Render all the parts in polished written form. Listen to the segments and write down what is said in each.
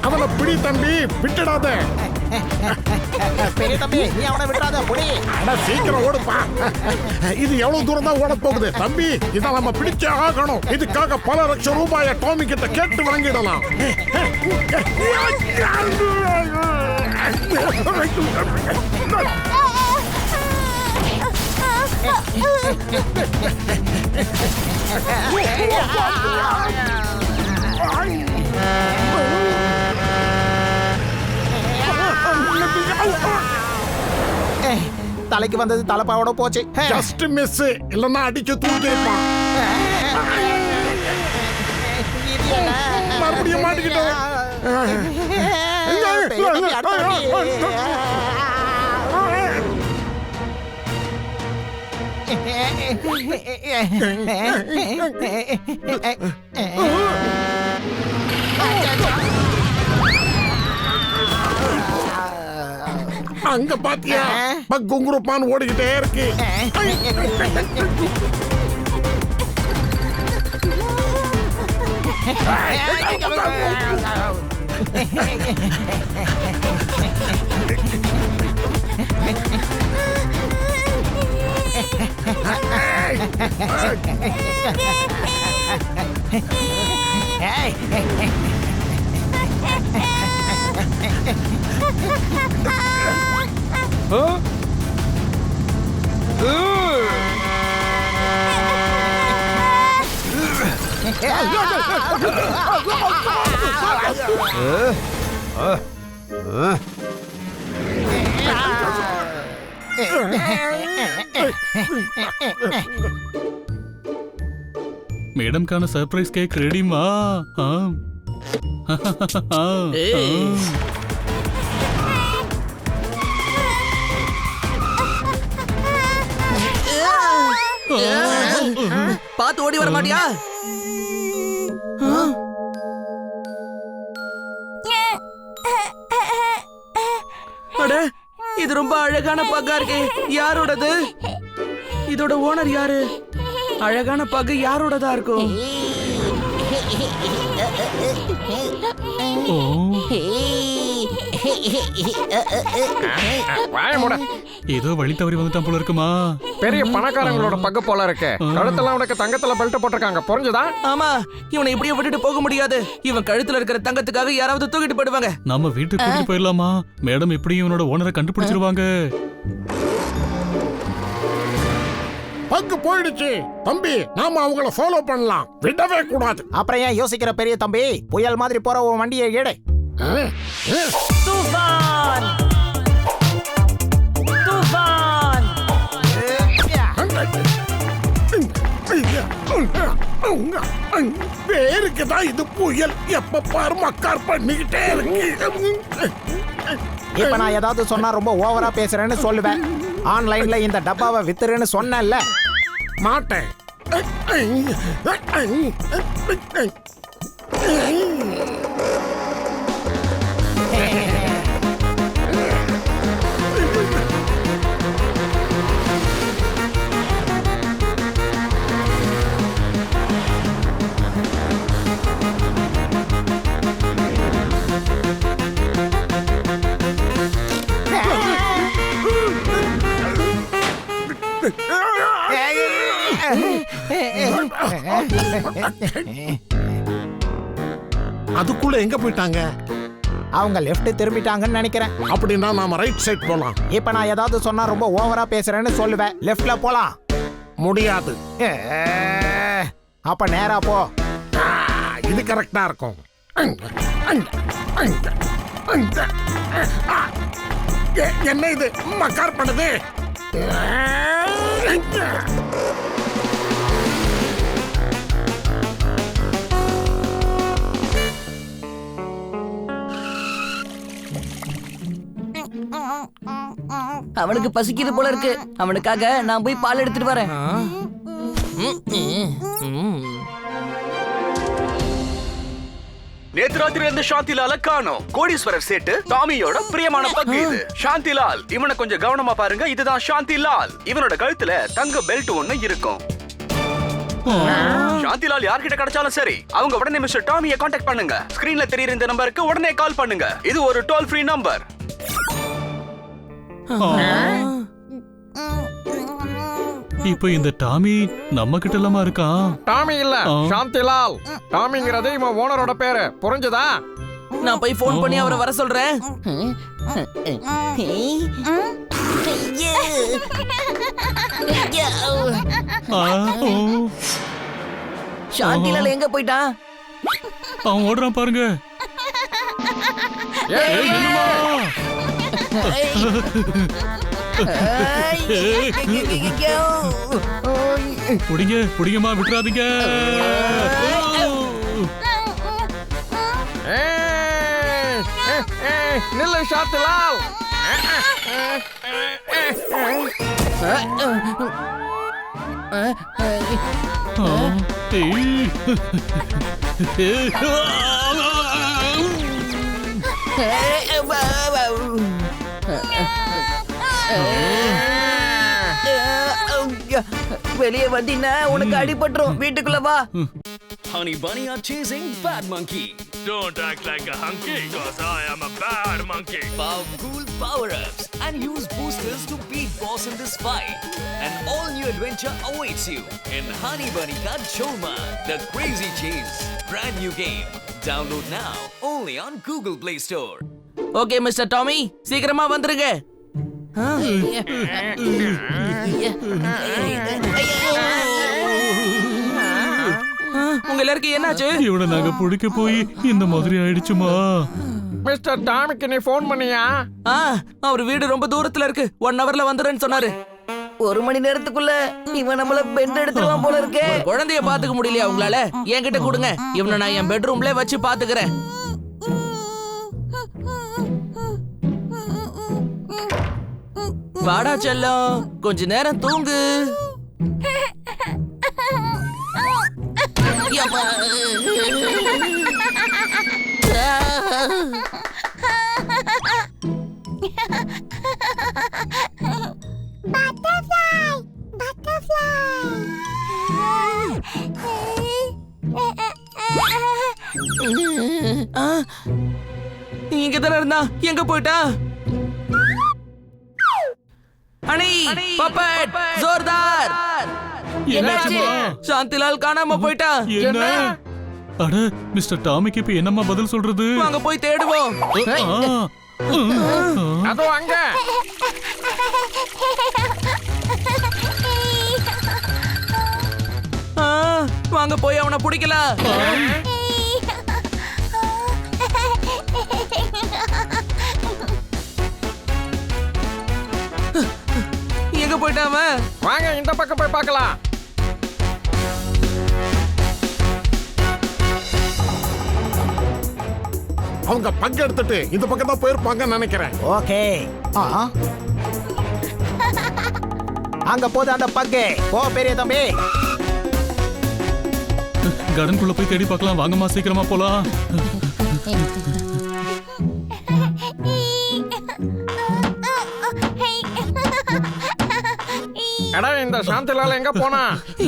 அவனை பிடி தம்பி, விட்டுடாத. பெரிய தம்பி, நீ அவனை விட்டுறாத, புடி. அட சீக்கிரம் ஓடுப்பா. இது எவ்வளவு தூரம் தான் ஓட போகுது தம்பி? இதை நம்ம பிடிச்சே ஆகணும். இதுக்காக பல லட்சம் ரூபாயை டாமி கிட்ட கேட்டு வாங்கிடலாம். தலைக்கு வந்தது தலைப்பாவோட போச்சு. ஜஸ்ட் மிஸ், இல்லன்னா அடிச்சு தூக்கிருப்பான். மறுபடியும் மாட்டிக்கிட்டோம். அங்க பாத்தியா, குங்குருப்பான் ஓடிக்கிட்டே இருக்கு. மேடம்கான சர்ப்ரைஸ் கேக் ரெடிமா? பார்த்து ஓடி வர மாட்டியா? அட, இது ரொம்ப அழகான பக்கா இருக்கு. யாரோடது? இதோட ஓனர் யாரு? அழகான பக்கு யாரோடதா இருக்கும்? ஏதோ வழி தவறி வந்துட்டான் போல இருக்குமா? பெரிய பணக்காரங்களோட பக்க போல இருக்கு. கழுத்தெல்லாம் உனக்கு தங்கத்துல பெல்ட் போட்டிருக்காங்க, புரிஞ்சுதா? ஆமா, இவனை இப்படியே விட்டுட்டு போக முடியாது. இவன் கழுத்துல இருக்கிற தங்கத்துக்காக யாராவது தூக்கிட்டு போயிடுவாங்க. நம்ம வீட்டுக்கு கூட்டிட்டு போயிடலாமா? மேடம் எப்படியும் இவனோட ஓனரை கண்டுபிடிச்சிருவாங்க. பங்கு போயிடுச்சு தம்பி, நாம அவங்கள ஃபாலோ பண்ணலாம், விடவே கூடாது. அப்புறம் ஏன் யோசிக்கிற பெரிய தம்பி? புயல் மாதிரி போற உன் வண்டியை எடு. தூஃபான்! தூஃபான்! பேருக்கு தான் இது புயல், எப்ப பாரு மக்கார் பண்ணிக்கிட்டே இருக்கு. இப்ப நான் ஏதாவது சொன்னா ரொம்ப ஓவரா பேசுறேன்னு சொல்லுவேன். ஆன்லைன்ல இந்த டப்பாவை வித்துறேன்னு சொன்னேன்ல. மாட்டேன். அதுக்குள்ள எங்க போயிட்டாங்க? அவங்க லெஃப்ட் திரும்பிட்டாங்கன்னு நினைக்கிறேன். அப்படின்னா நாம ரைட் சைட் போலாம். இப்ப நான் ஏதாவது சொன்னா ரொம்ப ஓவரா பேசுறேன்னு சொல்லுவேன். லெஃப்ட்ல போலாம். முடியாது. அப்ப நேரா போ. இது கரெக்டா இருக்கும். என்ன இது மக்கார் பண்ணுது? அவனுக்கு பசிக்குது போல இருக்கு. அவனுக்காக நான் போய் பால் எடுத்துட்டு வரேன். நேத்து ராத்திரி இருந்த சாந்திலால காணோம். கோடீஸ்வரர் சேட்டு டாமியோட பிரியமான பக்கு இது. சாந்திலால், இவனை கொஞ்சம் கவனமா பாருங்க. இதுதான் சாந்திலால். இவனோட கழுத்துல தங்க பெல்ட் ஒண்ணு இருக்கும். சாந்திலால் யார்கிட்ட கிடைச்சாலும் சரி அவங்க உடனே மிஸ்டர் டாமியை காண்டாக்ட் பண்ணுங்க. ஸ்கிரீன்ல தெரியுற இந்த நம்பருக்கு உடனே கால் பண்ணுங்க. இது ஒரு டோல் ஃப்ரீ நம்பர். இப்போ இந்த டாமி நம்ம கிட்ட இல்லாம இருக்கான். டாமி இல்ல, சாந்திலால். டாமிங்கிறது இவன் ஓனரோட பேரு, புரிஞ்சுதா? நான் போய் ஃபோன் பண்ணி அவரை வர சொல்றேன். ஆ, ஓ. சாந்திலால் எங்க போயிட்டான்? அவன் ஓடுறான் பாருங்க. ஏய், என்னம்மா? புடிங்க புடிங்கம்மா, விட்டுறாதீங்க. நில்லு சாந்திலால். வெளியே வந்தீங்கன்னா உனக்கு அடிபட்டுரும். வீட்டுக்குள்ள வா. Honey Bunny are chasing Bad Monkey. Don't act like a hunky, cause I am a bad monkey. Powerful power-ups and use boosters to beat boss in this fight. An all-new adventure awaits you in Honey Bunny Ka Choma, The Crazy Chase. Brand new game. Download now only on Google Play Store. Okay mister Tommy, சீக்கிரமா வந்துருங்க. உங்க எல்லாருக்கும் என்னாச்சு? இவனை நாங்க பிடிக்க போய் இந்த மாதிரி ஆயிடுச்சுமா. மிஸ்டர் டாமிக்கு நீ போன் பண்ணியா? அவர் வீடு ரொம்ப தூரத்துல இருக்கு. 1 hourல வந்துறேன்னு சொன்னாரு. 1 மணி நேரத்துக்குள்ள இவன் நம்மள பெண்ட் எடுத்துருவான் போல இருக்கே. குழந்தைய பாத்துக்க முடியலையா உங்களால? என்கிட்ட கொடுங்க. இவனை நான் என் பெட்ரூம்ல வச்சு பாத்துக்கிறேன். வாடா செல்லம், கொஞ்ச நேரம் தூங்கு. இங்க தானே இருந்தா, எங்க போயிட்டா? அணி பப்பட் ஜோர்தார். என்னாச்சுமா? சாந்திலால் காணாம போயிட்டா. என்ன? அட, மிஸ்டர் டாமிக்கு இப்ப என்னம்மா பதில் சொல்றது? வாங்க போய் தேடுவோம். அதோ அங்க. வாங்க போய் அவனை பிடிக்கலாம். எங்க போயிட்டான் அவன்? வாங்க இந்த பக்கம் போய் பார்க்கலாம். அவங்க பங்கெடுத்துட்டு இந்த பக்கம் தான் போயிருப்பாங்கன்னு நினைக்கிறேன். ஓகே. அங்க போது அந்த பக்கு. போ பெரிய தம்பி. கடனுக்குள்ள போய் தேடி பார்க்கலாம். வாங்கம்மா, சீக்கிரமா போலாம். எடா, இந்த சாந்திலால் எங்க போனா?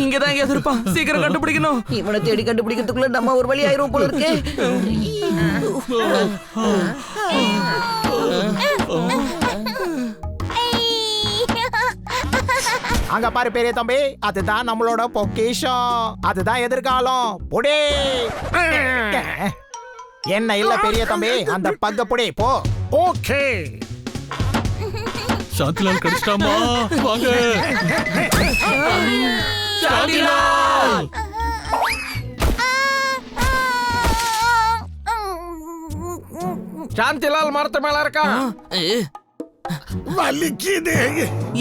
இங்கதான் எங்கேயாவது இருப்பான். சீக்கிரம் கண்டுபிடிக்கணும். இவனை தேடி கண்டுபிடிக்கிறதுக்குள்ள நம்ம ஒரு வழி ஆயிரும் போல இருக்கு. அங்க பாரு பெரிய தம்பி, அதுதான் நம்மளோட பொக்கிஷம். அதுதான் எதிர்காலம். புடி. என்ன இல்ல பெரிய தம்பி, அந்த பக்க புடி. போ. ஓகே. சாந்திலால் கிடைச்சிட்டாமா? வாங்க. சாந்திலால். சாந்திலால் மரத்து மேல இருக்கா. வலிக்குது.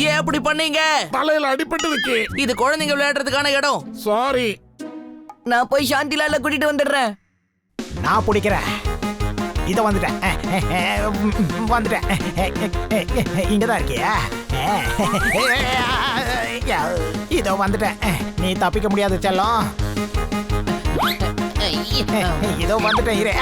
ஏன் அப்படி பண்ணீங்க? தலையில அடிபட்டதுக்கு. இது குழந்தைங்க விளையாடுறதுக்கான இடம். சாரி. நான் போய் சாந்திலால கூட்டிட்டு வந்துடுறேன். நான் பிடிக்கிறேன். இத வந்துட்டேன். வந்துட்டேன். இங்கதான் இருக்கியா? இதோ வந்துட்டேன். நீ தப்பிக்க முடியாது செல்லம். இதோ வந்துட்டேன். இரு.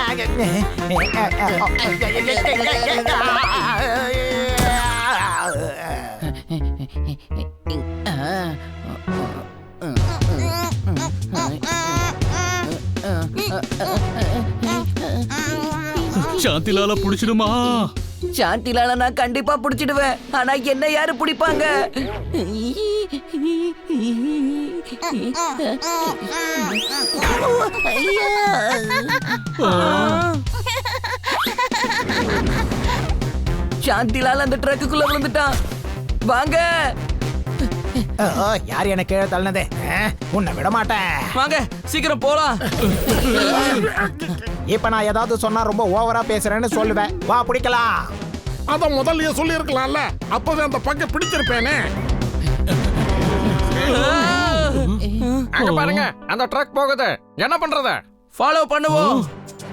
சாந்திலால புடிச்சிடுமா? சாந்திலால நான் கண்டிப்பா புடிச்சிடுவேன். ஆனா என்ன யாரு பிடிப்பாங்க? சாந்திலால அந்த ட்ரக்குக்குள்ள விழுந்துட்டான். வாங்க யார் என்ன கீழே தள்ளினது? உன்னை விட மாட்டேன். வாங்க சீக்கிரம் போலாம். இப்ப நான் ஏதாவது சொன்னா ரொம்ப ஓவரா பேசுறேன்னு சொல்லுவேன். வா பிடிக்கலாம். அத முதல்லயே சொல்லி இருக்கலாம்ல, அப்பவே அந்த பங்க பிடிச்சிருப்பேனே. அங்க பாருங்க, அந்த ட்ரக் போகுது. என்ன பண்றது? ஃபாலோ பண்ணுவோம்.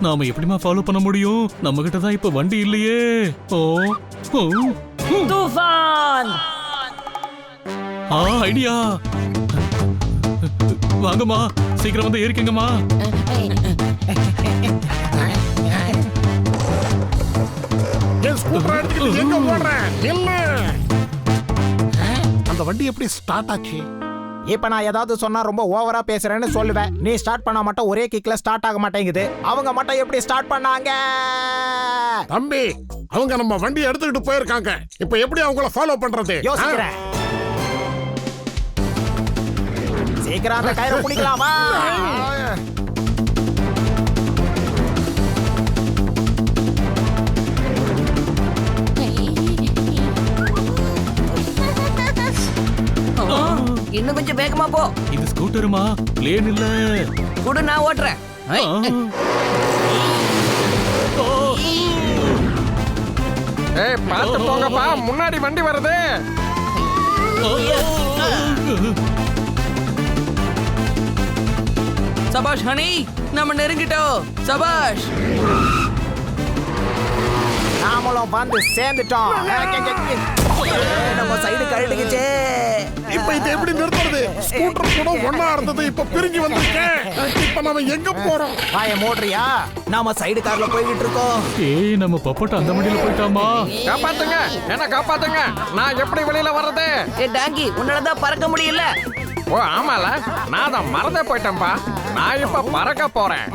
நாம எப்படிமா ஃபாலோ பண்ண முடியும்? நம்ம கிட்ட தான் இப்ப வண்டி இல்லையே. ஓ ஓ தூஃபான். ஐடியா. வாங்கம்மா, சீக்கிரம் வந்து ஏறிக்கங்கம்மா. என் ஸ்கூட்டர் எடுத்துக்கிட்டு எங்க ஓடுறேன்? இல்ல, அந்த வண்டி எப்படி ஸ்டார்ட் ஆச்சு? இப்ப நான் ஏதாவது சொன்னா ரொம்ப ஓவரா பேசுறேன்னு சொல்லுவேன். நீ ஸ்டார்ட் பண்ணா மட்டும் ஒரே கிக்ல ஸ்டார்ட் ஆக மாட்டேங்குது. அவங்க மட்டும் எப்படி ஸ்டார்ட் பண்ணாங்க? தம்பி, அவங்க நம்ம வண்டி எடுத்துக்கிட்டு போயிருக்காங்க. இப்ப எப்படி அவங்கள ஃபாலோ பண்றது? யோசிக்கிறேன். சீக்கிரம் அந்த கயிறை பிடிக்கலாமா? இன்னும் கொஞ்சம் வேகமா போ. இது ஸ்கூட்டருமா, பிளேன் இல்ல. குடு, நான் ஓட்டுறேன். ஏய், பார்த்து போங்கப்பா, முன்னாடி வண்டி வருது. சபாஷ் ஹனி, நம்ம நெருங்கிட்டோம். சபாஷ். நாமளும் வந்து சேர்ந்துட்டோம். நம்ம சைடு கழட்டுக்குச்சே. இப்ப இது எப்படி நிறுத்துறது? ஸ்கூட்டர் கூட ஒண்ணா இருந்தது, இப்ப பிரிஞ்சு வந்திருக்கேன். இப்ப நாம எங்க போறோம்? வாய மோட்றியா? நாம சைடு கார்ல போய்கிட்டு இருக்கோம். ஏய், நம்ம பப்பட்ட அந்த வண்டியில போயிட்டாமா. காப்பாத்துங்க, என்ன காப்பாத்துங்க. நான் எப்படி வெளியில வர்றது? ஏ டாங்கி, உன்னாலதான் பறக்க முடியல. ஓ ஆமால, நான் தான் மறந்தே போயிட்டேன்பா. நான் இப்ப பறக்க போறேன்.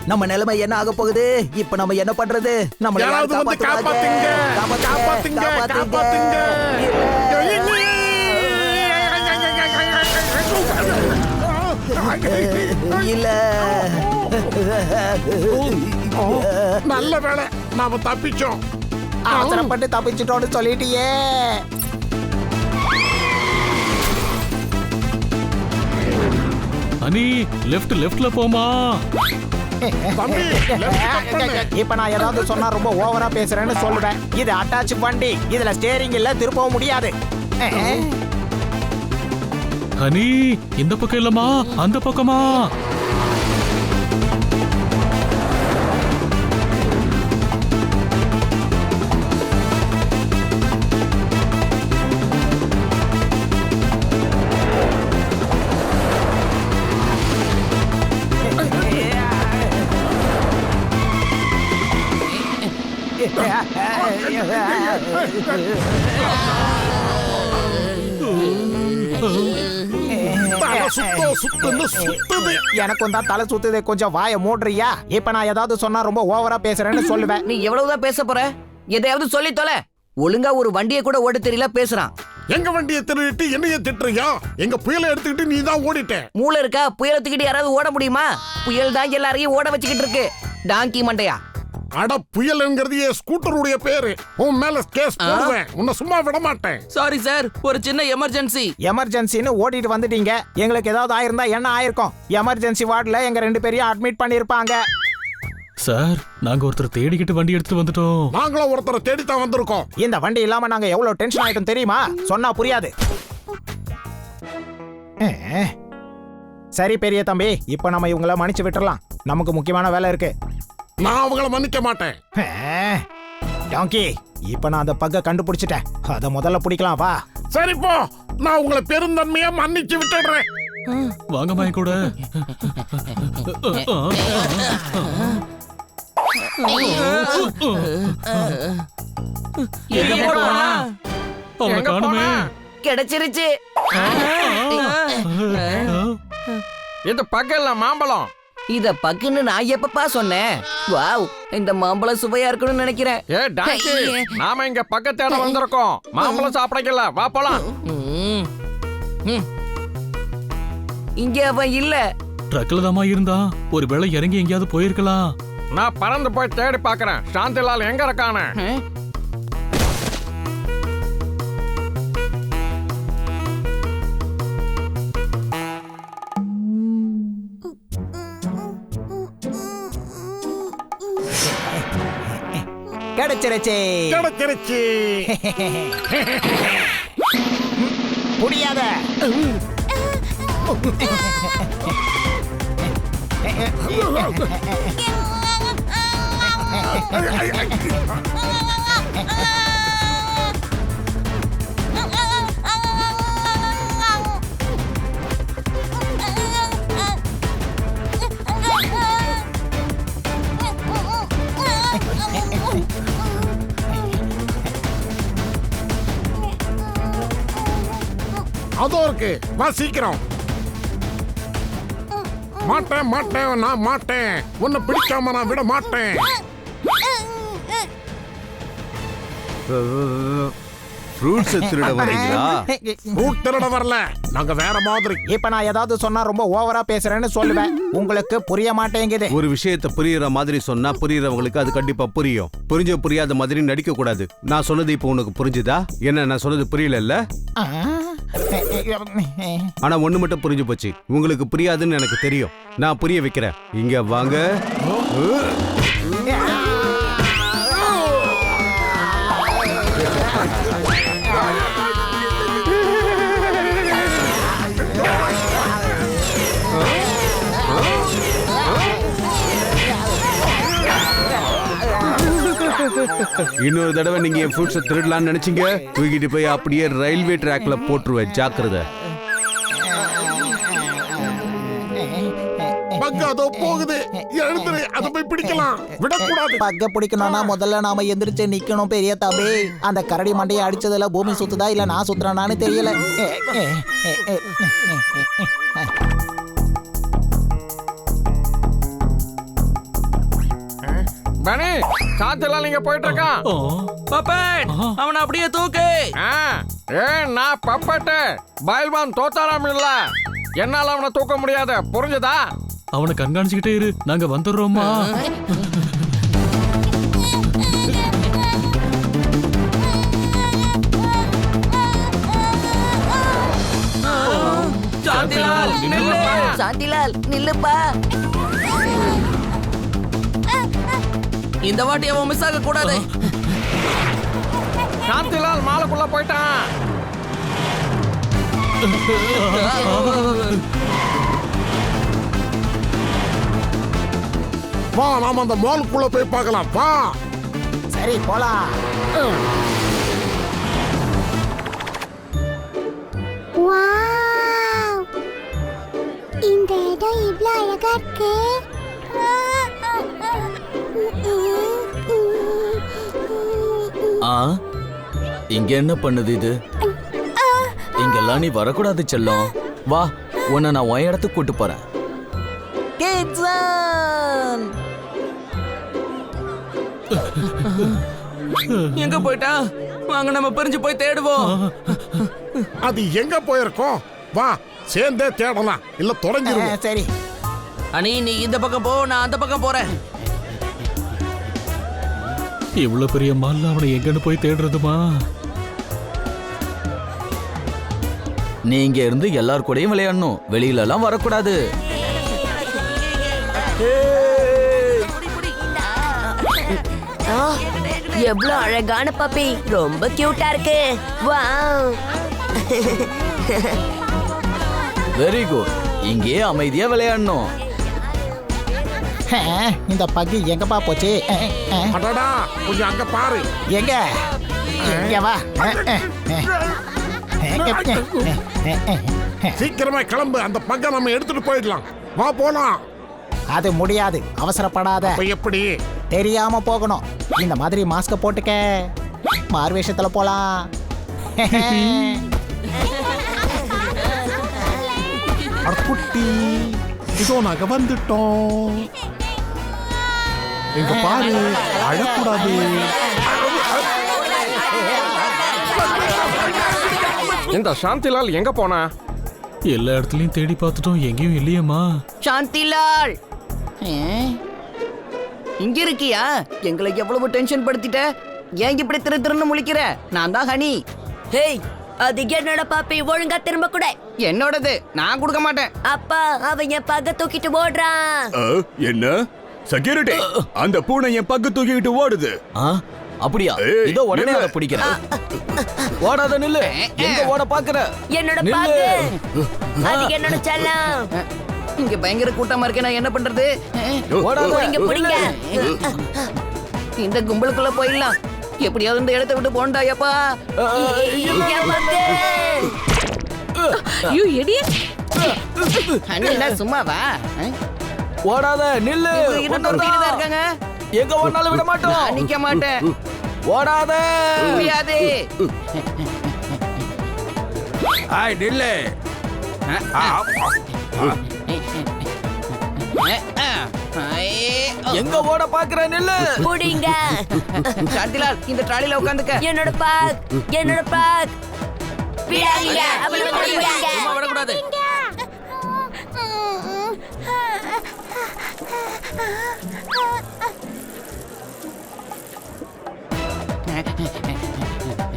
நம்ம நிலைமை என்ன ஆக போகுது? இப்ப நம்ம என்ன பண்றது? நம்ம யாராவது வந்து காப்பாத்துங்க, காப்பாத்துங்க, காப்பாத்துங்க. இல்ல. நல்ல வேளை, நாம தப்பிச்சோம். அவசரப்பட்டு தப்பிச்சிட்டோன்னு சொல்லிட்டியே. அனி, லெஃப்ட்ல போமா. தம்பி, left cut பண்ணு. இப்ப நான் ஏதாவது சொன்னா ரொம்ப ஓவரா பேசுறேன்னு சொல்லுவேன். இது அட்டாச் வண்டி, இதுல ஸ்டேரிங் இல்ல, திருப்பவும் முடியாது. ஹனி, இந்த பக்கம் இல்லம்மா, அந்த பக்கமா. தலை சுத்துன்னு சுத்துது. எனக்கும் தான் தலை சுத்துது. கொஞ்சம் வாய மூடுறியா? இப்ப நான் ஏதாவது சொன்னா ரொம்ப ஓவரா பேசுறேன்னு சொல்லுவேன். நீ எவ்வளவுதான் பேச போற? எதையாவது சொல்லி தொலை. ஒழுங்கா ஒரு வண்டியை கூட ஓட தெரியல பேசுறான். எங்க வண்டியை திருடிட்டு என்னைய திட்டுறியா? எங்க புயலை எடுத்துக்கிட்டு நீ தான் ஓடிட்ட. மூளை இருக்கா? புயலை தூக்கிட்டு யாராவது ஓட முடியுமா? புயல் தான் எல்லாரையும் ஓட வச்சுக்கிட்டு இருக்கு. டாங்கி மண்டையா. அட, புயல்ங்கிறது என் ஸ்கூட்டருடைய பேரு. உன் மேல கேஸ் போடுவேன். உன்னை சும்மா விட மாட்டேன். சாரி சார், ஒரு சின்ன எமர்ஜென்சி. எமர்ஜென்சின்னு ஓடிட்டு வந்துட்டீங்க. எங்களுக்கு ஏதாவது ஆயிருந்தா என்ன ஆயிருக்கும்? எமர்ஜென்சி வார்டுல எங்க 2 பேரையும் அட்மிட் பண்ணிருப்பாங்க. சார், நாங்க ஒருத்தர் தேடிக்கிட்டு வண்டி எடுத்துட்டு வந்துட்டோம். நாங்களும் ஒருத்தரை தேடித்தான் வந்திருக்கோம். இந்த வண்டி இல்லாம நாங்க எவ்வளவு டென்ஷன் ஆயிட்டோம் தெரியுமா? சொன்னா புரியாது. சரி பெரிய தம்பி, இப்ப நம்ம இவங்கள மன்னிச்சு விட்டுறலாம். நமக்கு முக்கியமான வேலை இருக்கு. நான் அவங்கள மன்னிக்க மாட்டேன். டாங்கி, இப்ப நான் அந்த பக்க கண்டுபிடிச்சிட்டேன். அத முதல்ல பிடிக்கலாம் வா. சரி போ, நான் உங்களை பெருந்தன்மையா மன்னிச்சு விட்டுடுறேன். வாங்கம்மா என் கூட. எங்க போனா? அவனை காணுமே. கிடைச்சிருச்சு. இது பகல்ல மாம்பழம். இத பக்குன்னு நான் எப்பப்பா சொன்னேன்? வாவ், இந்த மாம்பழம் சுவையா இருக்கணும்னு நினைக்கிறேன். ஏ டாங்கி, நாம இங்க பக்கத்தேட வந்திருக்கோம். மாம்பழம் சாப்பிடக்கல, வா போலாம். இங்க அவன் இல்ல. ட்ரக்ல தாமா இருந்தா ஒரு வேளை இறங்கி எங்கேயாவது போயிருக்கலாம். நான் பறந்து போய் தேடி பாக்குறேன். சாந்திலால் எங்க இருக்கானே? கிடைச்சிருச்சு. கிடைச்சிருச்சு. முடியாத. அதோ இருக்கு, வா சீக்கிரம். மாட்டேன் மாட்டேன், நான் மாட்டேன். உன்னை பிடிக்காம நான் விட மாட்டேன். ஃப்ரூட்ஸ் திருட வரீங்களா? ஃப்ரூட் திருட வரல, நாங்க வேற மாதிரி. இப்ப நான் ஏதாவது சொன்னா ரொம்ப ஓவரா பேசுறேன்னு சொல்லுவேன். உங்களுக்கு புரிய மாட்டேங்குது. ஒரு விஷயத்தை புரியுற மாதிரி சொன்னா புரியுறவங்களுக்கு அது கண்டிப்பா புரியும். புரியாத மாதிரி நடிக்க கூடாது. நான் சொன்னது இப்போ உனக்கு புரிஞ்சுதா? என்ன நான் சொன்னது புரியல? ஆனா ஒண்ணு மட்டும் புரிஞ்சு போச்சு. உங்களுக்கு புரியாதுன்னு எனக்கு தெரியும். நான் புரிய வைக்கிறேன். இங்க வாங்க. இன்னொரு தடவை நீங்க என் ஃப்ரூட்ஸை திருடலாம்னு நினைச்சீங்க, தூக்கிட்டு போய் அப்படியே ரயில்வே ட்ராக்ல போட்டுருவேன். ஜாக்கிரதை. பக்கு அதோ போகுது, எழுந்துரு, அதை போய் பிடிக்கலாம், விடக்கூடாது. பக்க பிடிக்கணும்னா முதல்ல நாம எந்திரிச்சு நிக்கணும் பெரிய தம்பி. அந்த கரடி மண்டையை அடிச்சதுல பூமி சுத்துதா இல்ல நான் சுத்துறானான்னு தெரியல. பனி, சாந்திலால் இங்க போயிட்டு இருக்கான். பப்பட், அவனை அப்படியே தூக்கு. நான் பப்பட்டு பயில்வான் தோத்தாராம் இல்ல. என்னால அவனை தூக்க முடியாது, புரிஞ்சுதா? அவனை கண்காணிச்சுக்கிட்டே இரு, நாங்க வந்துடுறோமா. சாந்திலால் நில்லு. சாந்திலால் நில்லுப்பா. இந்த வாட்டி அவன் மிஸ் ஆக கூடாது. சாந்திலால் மாலுக்குள்ள போயிட்டான். வா, நாம அந்த மாலுக்குள்ள போய் பார்க்கலாம். வா. சரி போலாம். வாவ், இந்த இடம் இவ்ளோ அழகா இருக்கு. இங்க என்ன பண்ணுது இது? இங்கெல்லாம் நீ வரக்கூடாது செல்லம். வா, உன்னை நான் உன் இடத்துக்கு கூட்டு போறேன். எங்க போயிட்டா? வாங்க நம்ம பிரிஞ்சு போய் தேடுவோம். அது எங்க போயிருக்கோம்? வா, சேர்ந்தே தேடலாம், இல்ல தொலைஞ்சிருவோம். சரி. அனி, நீ இந்த பக்கம் போ, நான் அந்த பக்கம் போறேன். இவ்வளவு பெரிய மால்ல அவனை எங்கன்னு போய் தேடுறதுமா? நீ இங்க இருந்து எல்லார் கூடயும் விளையாடணும், வெளியில எல்லாம் வரக்கூடாது. எவ்வளவு அழகான பப்பி, ரொம்ப கியூட்டா இருக்கு. வாவ். Very good. இங்கேயே அமைதியா விளையாடணும். இந்த பக்கி எங்கப்பா போச்சு? அடடா, கொஞ்சம் அங்க பாரு. எங்க? இங்க வா. சீக்கிரமா கிளம்பு, அந்த பக்கம் நம்ம எடுத்துட்டு போயிடலாம். வா போலாம். அது முடியாது, அவசரப்படாத. அப்ப எப்படி? தெரியாம போகணும். இந்த மாதிரி மாஸ்க போட்டுக்க, மார்வேஷத்துல போலாம். குட்டி இதோ நாங்க வந்துட்டோம். இங்க பாரு, அழக்கூடாது. இந்த சாந்திலால் எங்க போனா? எல்லா இடத்துலயும் தேடி பார்த்துட்டோம், எங்கேயும் இல்லையேம்மா. சாந்திலால் இங்க இருக்கியா? எங்களை எவ்வளவு டென்ஷன் படுத்திட்ட. ஏன் இப்படி திரு திருன்னு முழிக்கிற? நான் தான் ஹனி. ஹேய், அது என்னோட பாப்பி, ஒழுங்கா திரும்ப கூட. என்னோடது, நான் கொடுக்க மாட்டேன். அப்பா, அவன் என் பக்க தூக்கிட்டு ஓடுறான். என்ன செக்யூரிட்டி? அந்த பூனை என் பக்கு தூக்கிட்டு ஓடுது. அப்படியா? இதோ உடனே அதை பிடிக்கிறேன். ஓடாத நில்லு. எங்க ஓட பாக்குற? என்னோட பாக்கு, அது என்னோட செல்லம். இங்க பயங்கர கூட்டமா இருக்கு, நான் என்ன பண்றது? இங்க பிடிங்க. இந்த கும்பலுக்குள்ள போயிடலாம். எப்படியாவது இந்த இடத்தை விட்டு போண்டாயப்பா. சும்மாவா? ஓடாத நில்லு. இருக்காங்க. எங்க ஓடாலும் விட மாட்டோம். நிக்க மாட்டேன். ஓடாத. முடியாது. நில்லு. எங்க ஓட பாக்குற? நில்லு. புடிங்க. சாந்திலால், இந்த ட்ராலில உட்காந்துக்க. என்னோட பாக், என்னோட பாக். பிடிங்க. சும்மா விடக்கூடாது.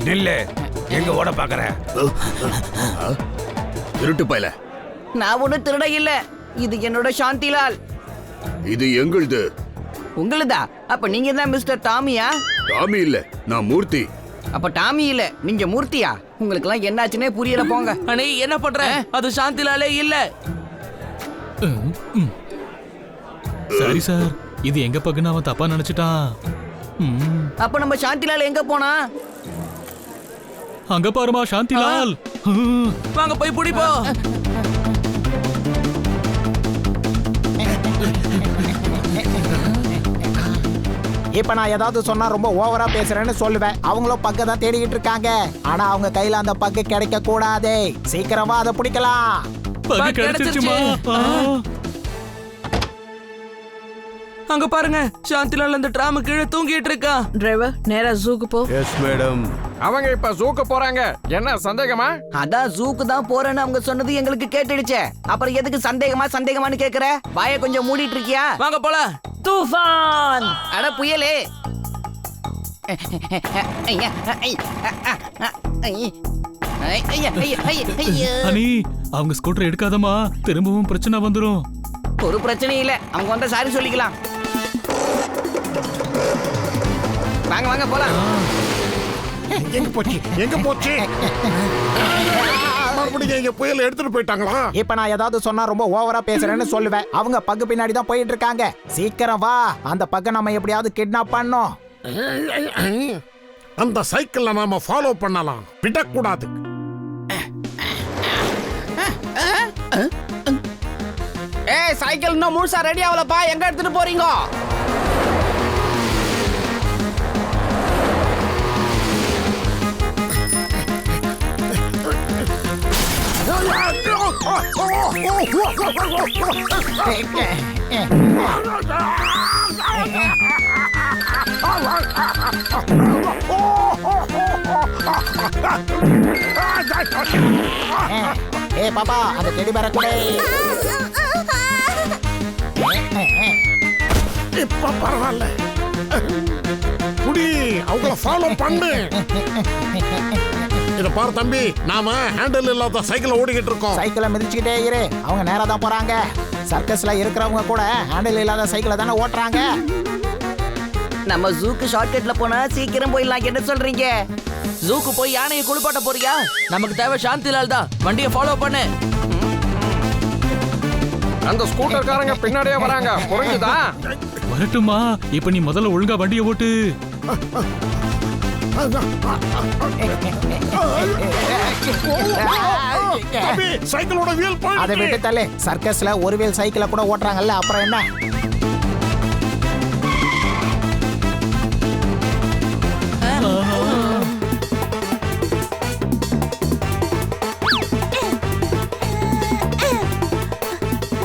நில்லு. எங்க ஓட பாக்குற? திருட்டு பயல. நான் ஒண்ணு திருட இல்ல. இது என்னோட சாந்திலால். இது எங்களுது. உங்களுதா? அப்ப நீங்க தான் மிஸ்டர் டாமியா? டாமி இல்ல, நான் மூர்த்தி. அப்ப டாமி இல்ல, நீங்க மூர்த்தியா? உங்களுக்கு எல்லாம் என்னாச்சுன்னே புரியல போங்க. அண்ணே என்ன பண்ற? அது சாந்திலாலே இல்ல. சரி சார், இது எங்க பக்குன்னு அவன் தப்பா நினைச்சிட்டான். அப்ப நம்ம சாந்திலால் எங்க போனா? அங்க பாருமா சாந்திலால். வாங்க போய் பிடிப்போம். இப்ப நான் ஏதாவது சொன்னா ரொம்ப ஓவரா பேசுறேன்னு சொல்லுவேன். அவங்களும் பக்க தான் தேடிக்கிட்டு இருக்காங்க. ஆனா அவங்க கையில அந்த பக்கு கிடைக்க கூடாது. சீக்கிரமா அதை பிடிக்கலாம். பக்கு கிடைச்சிருச்சுமா. அங்க பாருங்க, சாந்திலால் அந்த டிராம் கீழே தூங்கிட்டு இருக்கான். டிரைவர், நேரா ஜூக்கு போ. Yes madam. அவங்க இப்ப ஜூக்கு போறாங்க. என்ன சந்தேகமா? அதான் ஜூக்கு தான் போறேன்னு அவங்க சொன்னது எங்களுக்கு கேட்டுடுச்சே. அப்புறம் எதுக்கு சந்தேகமான்னு கேக்குற? வாயை கொஞ்சம் மூடிட்டு இருக்கியா? வாங்க போலாம். தூஃபான். அட புயலே. அனி, அவங்க ஸ்கூட்டர் எடுக்காதமா, திரும்பவும் பிரச்சனை வந்துரும். ஒரு பிரச்சனையும் இல்ல, அவங்க வந்தா சாரி சொல்லிக்கலாம். வாங்க வாங்க போலாம். எங்க போச்சு? எங்க போச்சு? மறுபடியும் எங்க புயல் எடுத்துட்டு போயிட்டாங்களா? இப்ப நான் ஏதாவது சொன்னா ரொம்ப ஓவரா பேசுறேன்னு சொல்லுவேன். அவங்க பக்கு பின்னாடி தான் போயிட்டு இருக்காங்க. சீக்கிரம் வா, அந்த பக்க நம்ம எப்படியாவது கிட்னாப் பண்ணோம். அந்த சைக்கிள்ல நாம ஃபாலோ பண்ணலாம், விடக்கூடாது. ஏய், சைக்கிள் இன்னும் முழுசா ரெடி ஆகலப்பா. எங்க எடுத்துட்டு போறீங்க? ஏ பாப்பா, அந்த டெடி பேர கூட. இப்ப பரவாயில்ல. புடி, அவங்கள ஃபாலோ பண்ணு. இத பாரு தம்பி, நாம ஹேண்டில் இல்லாத சைக்கிள் ஓடிக்கிட்டு இருக்கோம். சைக்கிளை மிதிச்சுக்கிட்டே இரு. அவங்க நேரா தான் போறாங்க. சர்க்கஸ்ல இருக்கிறவங்க கூட ஹேண்டில் இல்லாத சைக்கிளை தானே ஓட்டுறாங்க. நம்ம ஜூக்கு ஷார்ட்கட்ல போனா சீக்கிரம் போயிடலாம். என்ன சொல்றீங்க? ஜூக்கு போய் யானையை குளிப்பாட்ட போறியா? நமக்கு தேவை சாந்திலால் தான். வண்டியை ஃபாலோ பண்ணு. அந்த ஸ்கூட்டர்காரங்க பின்னாடியே வராங்க. புரிஞ்சுதா? வரட்டுமா, இப்ப நீ முதல்ல ஒழுங்கா வண்டியை ஓட்டு. தம்பி, சைக்கிளோட வீல் அதை போயிடுச்சு. விட்டு தள்ளு. சர்க்கஸ்ல ஒரு வீல் சைக்கிளை கூட ஓட்டுறாங்கல்ல, அப்புறம் என்ன?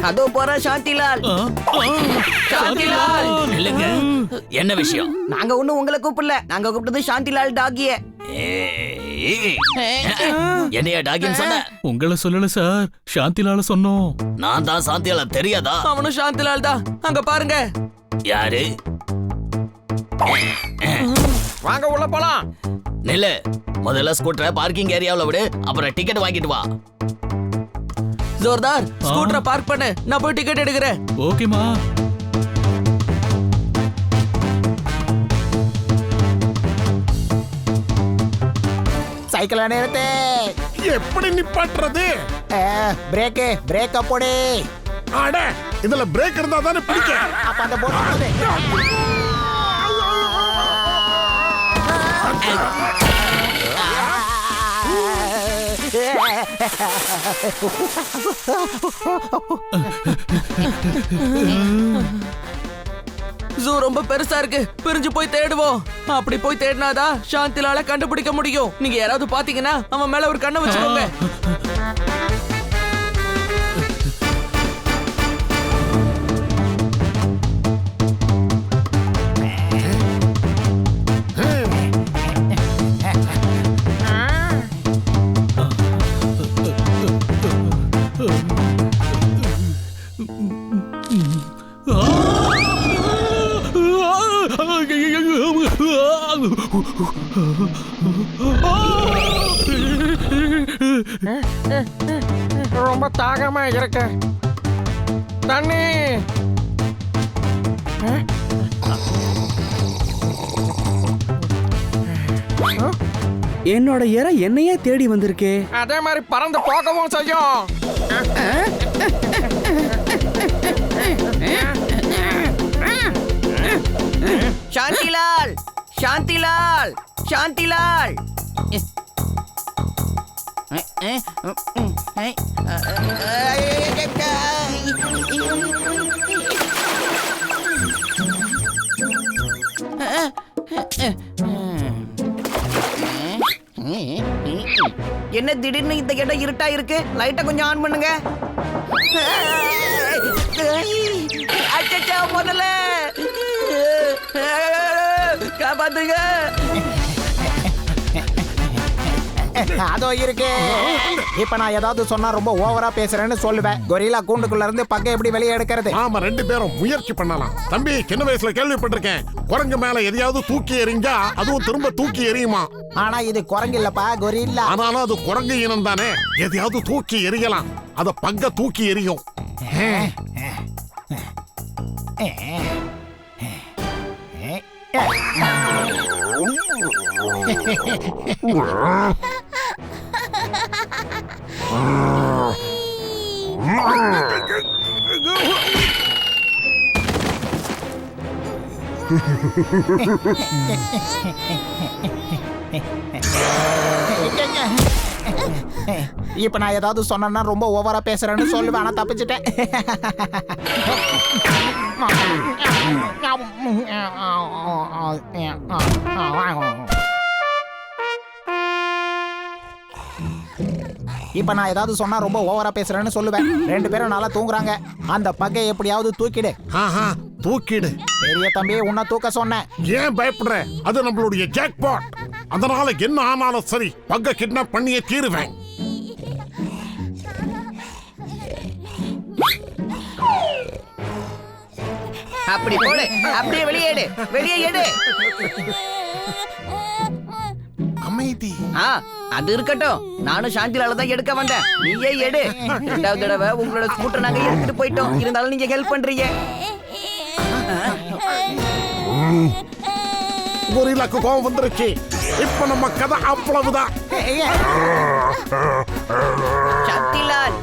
அதோ போற சாந்திலால். சாந்திலால் இல்லங்க, என்ன விஷயம்? நாங்க ஒண்ணும் உங்களை கூப்பிடல, நாங்க கூப்பிட்டது சாந்திலால் டாகிய. என்னையா டாகின்னு சொன்ன? உங்களை சொல்லல சார், சாந்திலால சொன்னோம். நான் தான் சாந்தியால, தெரியாதா? அவனும் சாந்திலால் தான். அங்க பாருங்க. யாரு? வாங்க உள்ள போலாம். நில்லு, முதல்ல ஸ்கூட்டரை பார்க்கிங் ஏரியாவுல விடு, அப்புறம் டிக்கெட் வாங்கிட்டு வா. ஜோர்தார், ஸ்கூட்டரை பார்க் பண்ணு, நான் போய் டிக்கெட் எடுக்கிறேன். ஓகேமா. சைக்கிளை நிறுத்து. எப்படி நிப்பாட்டுறது? பிரேக்க போடு. அட, இதுல பிரேக் இருந்தா தானே பிடிக்க. அப்ப அந்த போட்டு ஜூ ரொம்ப பெருசா இருக்கு, பிரிஞ்சு போய் தேடுவோம். அப்படி போய் தேடினாதான் சாந்திலால கண்டுபிடிக்க முடியும். நீங்க யாராவது பாத்தீங்கன்னா அவன் மேல ஒரு கண்ணை வச்சுக்கோங்க. ரொம்ப தாகமா இருக்கு. தண்ணி. என்னோட இறை என்னையே தேடி வந்திருக்கே. அதே மாதிரி பறந்து போகவும் செய்யும். சாந்திலால், சாந்திலால், சாந்திலால். என்ன திடீர்னு இந்த இடம் இருட்டா இருக்கு? லைட்டை கொஞ்சம் ஆன் பண்ணுங்க. அச்சச்சோ, முதல்ல காப்பாத்துங்க. அதோ இருக்கு. இப்ப நான் ஏதாவது சொன்னா ரொம்ப ஓவரா பேசுறேன்னு சொல்லுவேன். கொரில்லா கூண்டுக்குள்ள இருந்து பக்கம் எப்படி வெளியே எடுக்கிறது? நாம 2 பேரும் முயற்சி பண்ணலாம். தம்பி, சின்ன வயசுல கேள்விப்பட்டிருக்கேன், குரங்கு மேல எதையாவது தூக்கி எறிஞ்சா அதுவும் திரும்ப தூக்கி எறியுமா. ஆனா இது குரங்கு இல்லப்பா, கொரில்லா. ஆனாலும் அது குரங்கு இனம் தானே. எதையாவது தூக்கி எறியலாம், அத பங்க தூக்கி எறியும். இப்ப நான் ஏதாவது சொன்னா ரொம்ப ஓவரா பேசுறேன்னு சொல்லுவேன். ஆனா தப்பிச்சிட்டேன். இப்ப நான் ஏதாவது சொன்னா ரொம்ப ஓவரா பேசுறேன்னு சொல்லுவேன். 2 பேரும் நல்லா தூங்குறாங்க. அந்த பக்கை எப்படியாவது தூக்கிடு. தூக்கிடு. பெரிய தம்பி, உன்னை தூக்க சொன்னேன். ஏன் பயப்படுற? அது நம்மளுடைய ஜாக்பாட். அதனால என்ன ஆனாலும் சரி, பக்க கிட்னாப் பண்ணியே தீருவேன். அப்படி போடு, அப்படியே வெளியேடு, வெளியே எடு. அமைதி. அது இருக்கட்டும், நானும் சாந்திலால தான் எடுக்க வந்தேன். நீயே எடு. 2வது தடவை உங்களோட ஸ்கூட்டர் நாங்க எடுத்துட்டு போயிட்டோம். இருந்தாலும் நீங்க ஹெல்ப் பண்றீங்க. கொரில்லாக்கு கோபம் வந்துருச்சு. இப்ப நம்ம கதை அவ்வளவுதான். சாந்திலால்,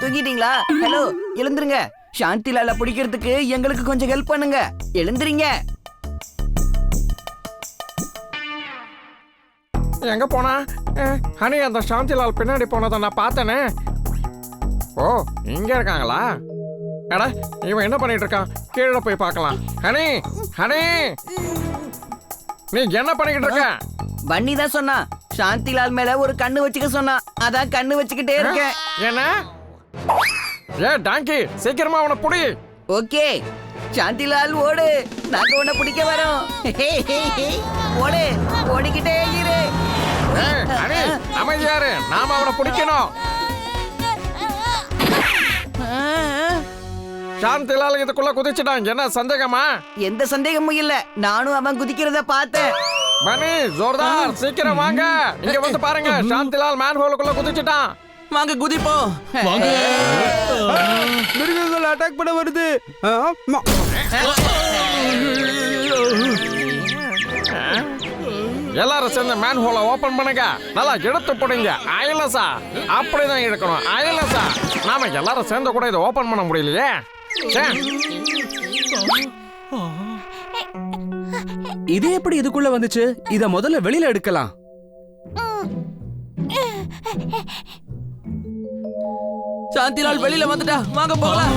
தூங்கிட்டீங்களா? ஹலோ, எழுந்துருங்க. சாந்திலால பிடிக்கிறதுக்கு எங்களுக்கு கொஞ்சம் ஹெல்ப் பண்ணுங்க. எழுந்துறீங்க. எங்க போனா? ஹனி, அந்த சாந்திலால் பின்னாடி போனதை நான் பார்த்தேனே. ஓ, இங்க இருக்காங்களா? அட, இவன் என்ன பண்ணிட்டு இருக்கான்? கீழே போய் பார்க்கலாம். Honey, honey. நீ என்ன பண்ணிக்கிட்டு இருக்க? பன்னி தான் சொன்னா சாந்திலால் மேல ஒரு கண்ணு வச்சுக்க சொன்னா, அதான் கண்ணு வச்சுக்கிட்டே இருக்கேன். என்ன? ஏ டாங்கி, சீக்கிரமா அவனை புடி. ஓகே சாந்திலால் ஓடு, நாங்க உன்னை பிடிக்க வரோம். ஓடு, ஓடிக்கிட்டே இரு. ஏய், அனி, அமைதியாரு, நாம அவனை பிடிக்கணும். சாந்திலால் இதுக்குள்ள குதிச்சுட்டான், என்ன சந்தேகமா? எந்த சந்தேகமும் இல்ல, நானும் அவன் குதிக்கிறத பார்த்தேன். பனி, ஜோர்தார், சீக்கிரம் வாங்க. இங்க வந்து பாருங்க, சாந்திலால் மேன் ஹோலுக்குள்ள குதிச்சுட்டான். வாங்க குதிப்போம். வாங்க. மிருகங்கள் அட்டாக் பண்ண வருது. எல்லாரும் சேர்ந்து மேன் ஹோலை ஓபன் பண்ணுங்க. நல்லா எடுத்து போடுங்க. ஐலசா, அப்படிதான் இருக்கணும். ஐலசா, நாம எல்லாரும் சேர்ந்து கூட இதை ஓபன் பண்ண முடியலையே. இது எப்படி இதுக்குள்ள வந்துச்சு? இத முதல்ல வெளியில எடுக்கலாம். சாந்திலால் வெளியில வந்துட்டா, வாங்க போகலாம்.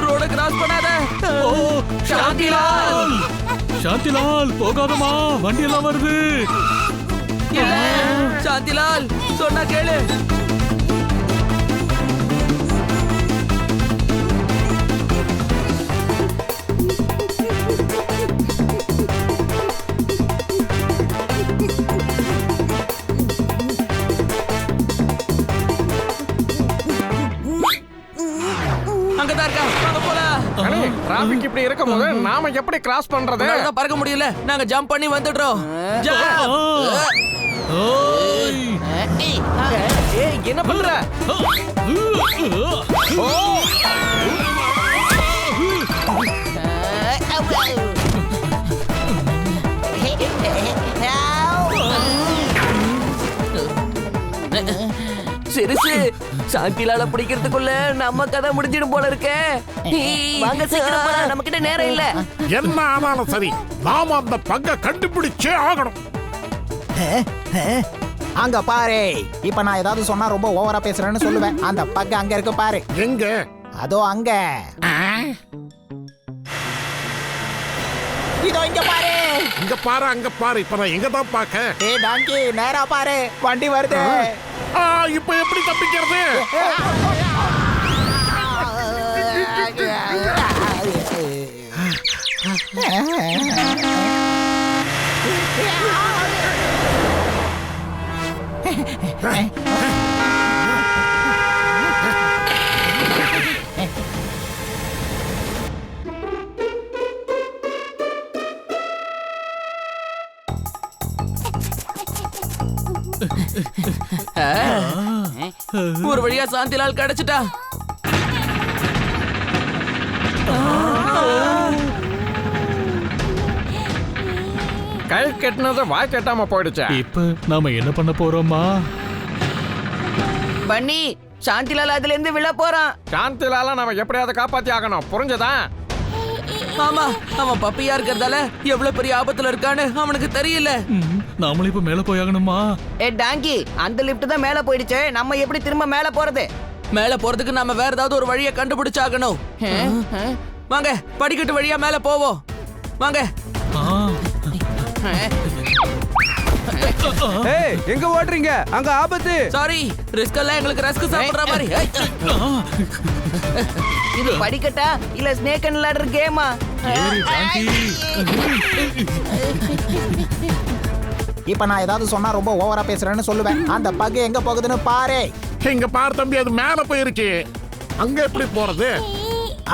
ரோட கிராஸ் பண்ணாத. சாந்திலால், சாந்திலால் போகாதமா, வண்டி எல்லாம் வருது. சாந்திலால் சொன்னா கேளு. அங்கதான் இருக்கா, வாங்க போலாம். அனி, டிராபிக் இப்படி இருக்கும்போது நாம எப்படி கிராஸ் பண்றது? உங்களால பறக்க முடியல, நாங்க ஜம்ப் பண்ணி வந்துடுறோம். என்ன பண்ற? ஓ! சிறுசு, சாந்திலால பிடிக்கிறதுக்குள்ள நம்ம கதை முடிஞ்சிடும் போல இருக்கே. வாங்க சீக்கிரம் போலாம், நம்ம கிட்ட நேரம் இல்ல. என்ன ஆனாலும் சரி, நாம அந்த பங்கை கண்டுபிடிச்சே ஆகணும். அங்க பாரு. இப்ப நான் ஏதாவது சொன்னா ரொம்ப ஓவரா பேசுறேன்னு சொல்லுவேன். அந்த பக்கம் அங்க இருக்கு பாரு. எங்க? அதோ அங்க. இதோ இங்க பாரு. இங்க பாரு, அங்க பாரு. இப்ப நான் எங்க தான் பாக்க? ஏய் டாங்கி, நேரா பாரு, வண்டி வருது. இப்ப எப்படி தப்பிக்கிறது? ஒரு வழியா சாந்திலால் கிடைச்சிட்டா. கை கெட்டினது வாய் கெட்டாம போயிடுச்சு. இப்ப நாம என்ன பண்ண போறோமா? பன்னி, சாந்திலால் அதுல இருந்து விழ போறான். சாந்திலால நாம எப்படியாவது காப்பாத்தி ஆகணும், புரிஞ்சதா? ஆமா, அவன் பப்பியா இருக்கிறதால எவ்வளவு பெரிய ஆபத்துல இருக்கான்னு அவனுக்கு தெரியல. நாமளும் இப்ப மேல போயாகணுமா? ஏ டாங்கி, அந்த லிஃப்ட் தான் மேல போயிடுச்சு, நம்ம எப்படி திரும்ப மேல போறது? மேல போறதுக்கு நாம வேற ஏதாவது ஒரு வழியை கண்டுபிடிச்சாகணும். வாங்க, படிக்கட்டு வழியா மேல போவோம். வாங்க. ஏய், எங்க ஓடுறீங்க? அங்க ஆபத்து. சாரி, ரிஸ்க் எல்லாம் எங்களுக்கு ரஸ்க் சாப்பிடுற மாதிரி. இது படிக்கட்டா இல்ல ஸ்னேக் அண்ட் லேடர் கேமா? இப்ப நான் ஏதாவது சொன்னா ரொம்ப ஓவரா பேசுறேன்னு சொல்லுவேன். அந்த பக்கு எங்க போகுதுன்னு பாரு. இங்க பாரு தம்பி, அது மேல போயிருச்சு. அங்க எப்படி போறது?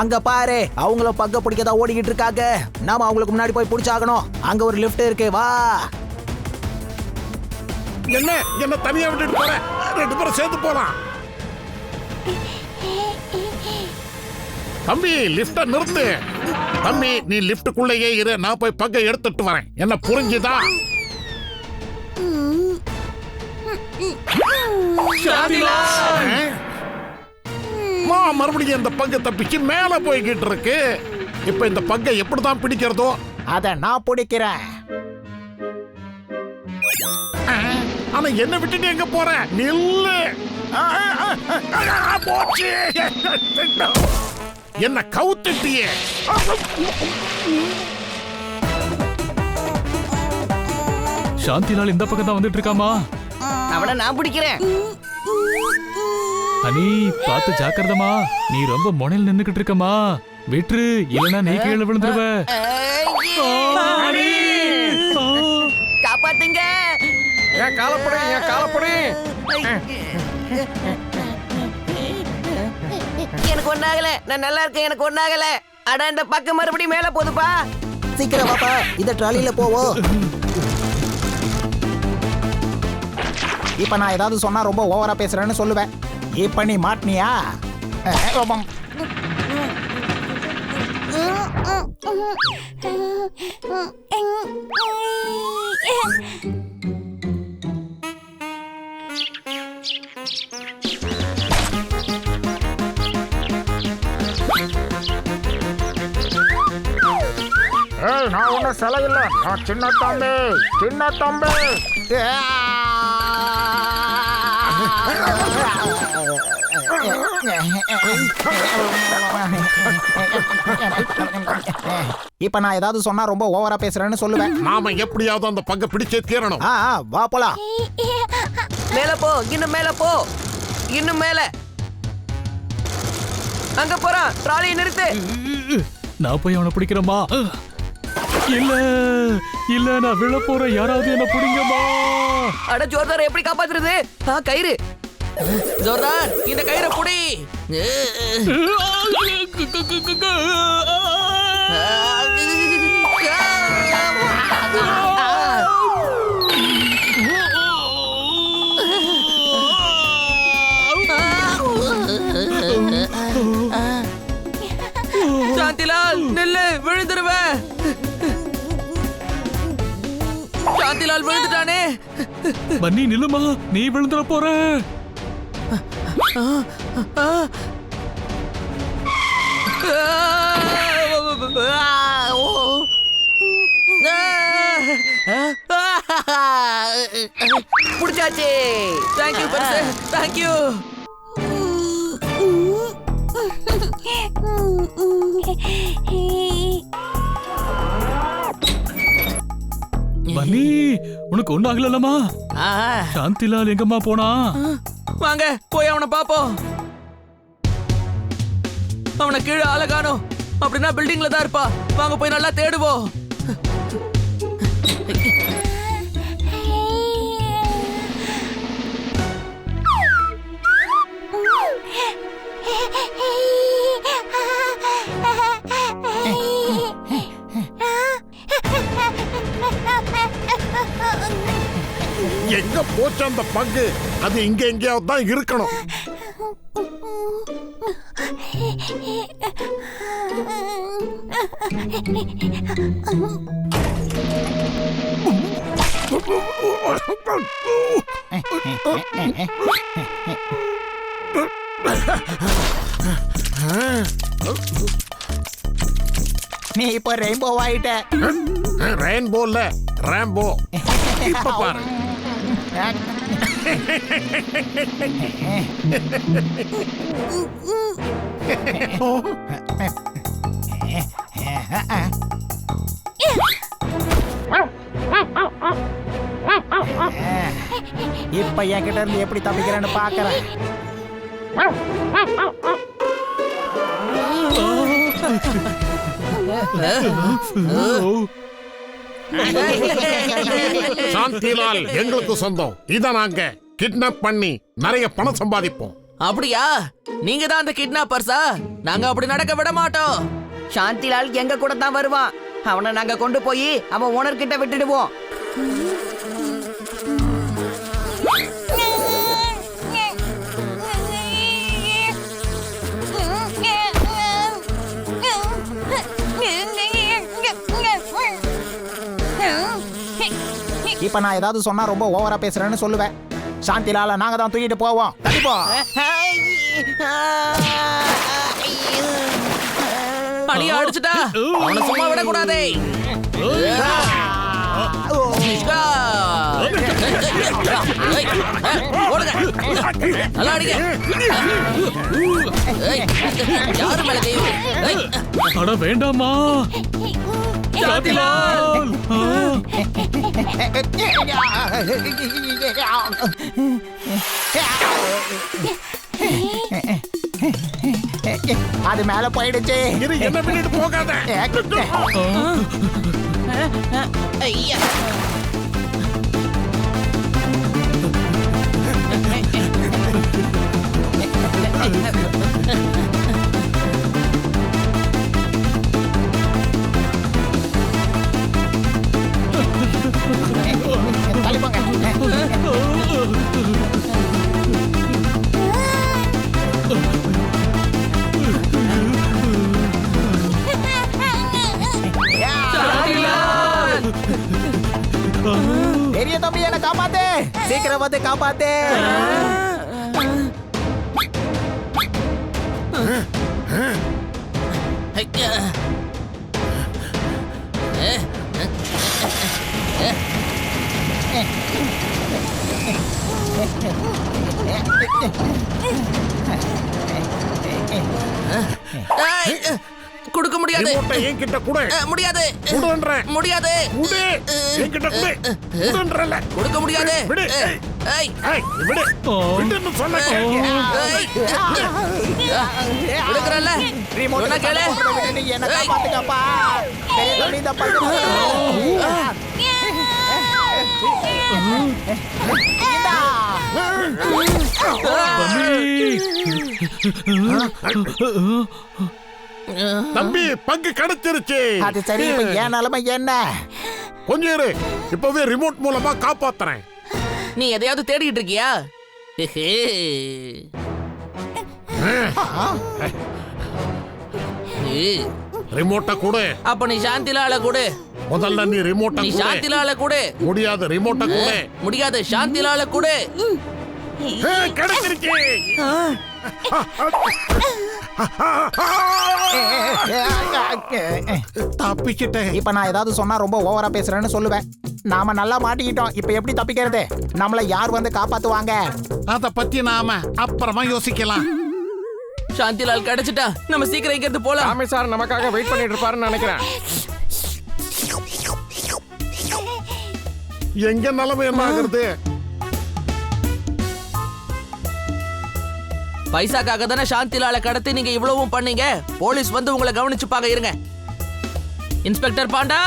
அங்க பாரு, அவங்களும் பக்க பிடிக்கதா ஓடிக்கிட்டு இருக்காங்க. நாம அவங்களுக்கு முன்னாடி போய் பிடிச்சாகணும். அங்க ஒரு லிஃப்ட் இருக்கு, வா. என்ன தனியா விட்டுட்டு போற? ரெண்டு பேரும் சேர்ந்து போலாம். தம்பி, லிஃப்ட நிறுத்து. தம்பி, நீ லிஃப்டுக்குள்ளேயே இரு, நான் போய் பக்கை எடுத்துட்டு வரேன். என்ன புரிஞ்சுதா? மறுபடியும் இந்த பங்கு தப்பிச்சு மேல போய்கிட்டு இருக்கு. இப்ப இந்த பங்கை எப்படிதான் பிடிக்கிறதோ? அத நான் பிடிக்கிறேன். ஆனா என்ன விட்டுட்டு எங்க போற? நில்லு. போச்சு. என்ன கவுத்துட்டியே. சாந்திலால் இந்த பக்கம் தான் வந்துட்டு இருக்காமா. அவனை நான் பிடிக்கிறேன். அனி பார்த்து ஜாக்கிரதமா, நீ ரொம்ப முனையில் நின்னுக்கிட்டு இருக்கமா. விட்டுரு, இல்லனா நீ கீழே விழுந்துருவ. காப்பாத்துங்க. என் காலப்படி, என் காலப்படி. எனக்கு ஒண்ணாகல, நான் நல்லா இருக்கேன், எனக்கு ஒண்ணாகல. அட இந்த பக்கம் மறுபடியும் மேல போதுப்பா. சீக்கிரம் வாப்பா, இந்த ட்ராலியில போவோம். இப்ப நான் ஏதாவது சொன்னா ரொம்ப ஓவரா பேசுறேன்னு சொல்லுவேன். இப்ப நீ மாட்டினியா? நான் ஒன்னும் சிலை இல்ல, நான் சின்ன தம்பி, சின்ன தம்பி. இப்ப நான் ஏதாவது சொன்னா ரொம்ப ஓவரா பேசுறேன்னு சொல்லுவேன். நாம எப்படியாவது அந்த பங்கை பிடிச்சே தீரணும். வா போலாம். மேல போ, இன்னும் மேல போ, இன்னும் மேல. அங்க போறான், ட்ராலியை நிறுத்து. நான் போய் அவனை பிடிக்கிறேமா. இல்ல இல்ல, நான் விழ போறேன், யாராவது என்ன பிடிங்கம்மா. அட ஜோர்தார், எப்படி காப்பாத்துறது? கயிறு. ஜோர்தார், இந்த கயிறை புடி. சாந்திலால் நில்லு, விழுந்துருவ. சாந்திலால் விழுந்துட்டானே. பன்னி நில்லுமா, நீ விழுந்துட போற. புடிச்சாச்சு. தேங்க்யூ பரிசு, தேங்க்யூ. பன்னி, உனக்கு ஒண்ணு ஆகலமா? சாந்திலால் எங்கம்மா போனா? வாங்க போய் அவனை பாப்போம். அவனை கீழே ஆள காணோம். அப்படின்னா பில்டிங்ல தான் இருப்பா. வாங்க போய் நல்லா தேடுவோம். எங்க போச்சு அந்த பங்கு? அது இங்க எங்கேயாவது தான் இருக்கணும். நீ இப்ப ரெயின்போ ஆயிட்ட. ரெயின்போ இல்ல, ராம்போ. இப்ப பாரு. இப்ப என்கிட்ட இருந்து எப்படி தப்பிக்கிறேன்னு பாக்குறேன். சாந்திலால் எங்களுக்கு சொந்தம். இத நாங்க கிட்னாப் பண்ணி நிறைய பணம் சம்பாதிப்போம். அப்படியா? நீங்க தான் அந்த கிட்னாப்பர்ஸா? நாங்க அப்படி நடக்க விட மாட்டோம். சாந்திலால் எங்க கூட தான் வருவான். அவனை நாங்க கொண்டு போய் அவன் ஓனர் கிட்ட விட்டுடுவோம். இப்ப நான் ஏதாவது சொன்னா ரொம்ப ஓவரா பேசுறேன்னு சொல்லுவேன். சாந்திலால நாங்க தான் தூக்கிட்டு போவோம். பணியா அடிச்சுட்டா அவனை சும்மா விட கூடாதே. நிஷ்கா. ஏய், ஓடுங்க. நல்லா அடிங்க. ஏய், யாரு மேல கை வை? ஏய், அட வேண்டாமா சாந்திலால். அது மேல போயிடுச்சு. இது என்ன பண்ணிட்டு போகாத. ஐயா. தள்ளி போங்க. பெரிய தம்பி என்ன காப்பாத்து, சீக்கிரம் வந்து காப்பாத்து. ஐயா. ஏய், கொடுக்க முடியாது. ரிமோட்டை என்கிட்ட கொடு. முடியாது. குடுன்றேன். முடியாது. குடு. என்கிட்ட கொடு. குடுன்றல. கொடுக்க முடியாது. விடு. ஏய், ஏய், விடு. விடுன்னு சொன்னேன். ஏய். கொடுக்கறல்ல. ரிமோட் சொன்னா கேளு. என்ன காப்பாத்துக்கப்பா. பெரிய தம்பி இந்த பக்கம் இந்தா. தம்பி பங்கு கிடைச்சிருச்சு. அது சரி, இப்ப என் நிலைமை என்ன? கொஞ்சம் இரு, இப்பவே ரிமோட் மூலமா காப்பாத்துறேன். நீ எதையாவது தேடிட்டு இருக்கியா? ரிமோட்டை கொடு. அப்ப நீ சாந்திலால கொடு. முதல்ல நீ ரிமோட்டை நீ கொடு. சாந்திலால கொடு. முடியாது, ரிமோட்டை கொடு. முடியாது, சாந்திலால கொடு. கிடைச்சிருச்சு. தப்பிச்சிட்டேன். இப்ப நான் ஏதாவது சொன்னா ரொம்ப ஓவரா பேசுறேன்னு சொல்லுவேன். நாம நல்லா மாட்டிக்கிட்டோம். இப்ப எப்படி தப்பிக்கிறது? நம்மள யார் வந்து காப்பாத்துவாங்க? அத பத்தி நாம அப்புறமா யோசிக்கலாம். சாந்திலால் கிடைச்சிட்டா நம்ம சீக்கிரம் இங்க இருந்து போலாம். சாமி சார் நமக்காக வெயிட் பண்ணிட்டு இருப்பாருன்னு நினைக்கிறேன். எங்க நிலைமை என்ன ஆகுறது? பைசாக்காக தானே சாந்திலால கடத்தி நீங்க இவ்வளவும் பண்ணீங்க. போலீஸ் வந்து உங்களை கவனிச்சுப்பாங்க. இருங்க இன்ஸ்பெக்டர் பாண்டா.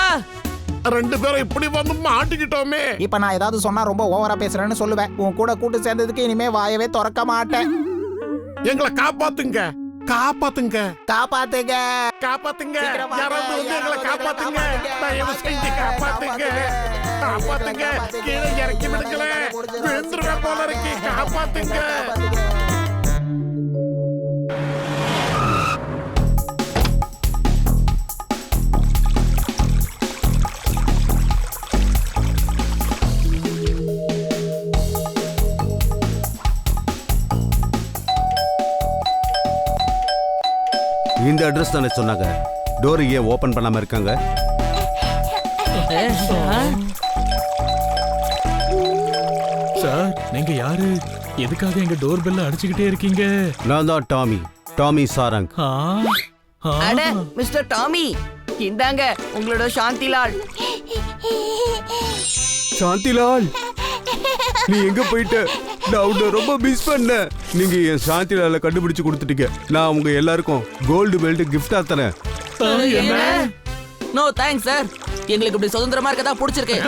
ரெண்டு பேரும் இப்படி வந்து மாட்டிக்கிட்டோமே. இப்ப நான் ஏதாவது சொன்னா ரொம்ப ஓவரா பேசுறேன்னு சொல்லுவேன். உன் கூட கூட்டு சேர்ந்ததுக்கு இனிமே வாயவே திறக்க மாட்டேன். எங்களை காப்பாத்துங்க, காப்பாத்துங்க, காப்பாத்துங்க, காப்பாத்துங்க. சீக்கிரம் வாங்க. யாராவது வந்து எங்களை காப்பாத்துங்க. தயவு செஞ்சு காப்பாத்துங்க, காப்பாத்துங்க. கீழே இறக்கி விடுங்களே, விழுந்துருவேன் போல இருக்கு. காப்பாத்துங்க. இந்த அட்ரஸ் தானே சொன்னாங்க. டோர் ஏன் ஓபன் பண்ணாம இருக்காங்க? சார் நீங்க யாரு? எதுக்காக எங்க டோர் பெல்ல அடிச்சுக்கிட்டே இருக்கீங்க? நான் தான் டாமி, டாமி சாரங். அட மிஸ்டர் டாமி, இந்தாங்க உங்களோட சாந்திலால். சாந்திலால், நீ எங்க போயிட்ட? நான் உன்னை ரொம்ப மிஸ் பண்ணேன். நீங்க என் சாந்திலால கண்டுபிடிச்சு கொடுத்துட்டீங்க. நான் உங்க எல்லாருக்கும் கோல்டு பெல்ட் கிஃப்டா தரேன். No thanks sir. எங்களுக்கு இப்படி சுதந்திரமா இருக்கதா பிடிச்சிருக்கு.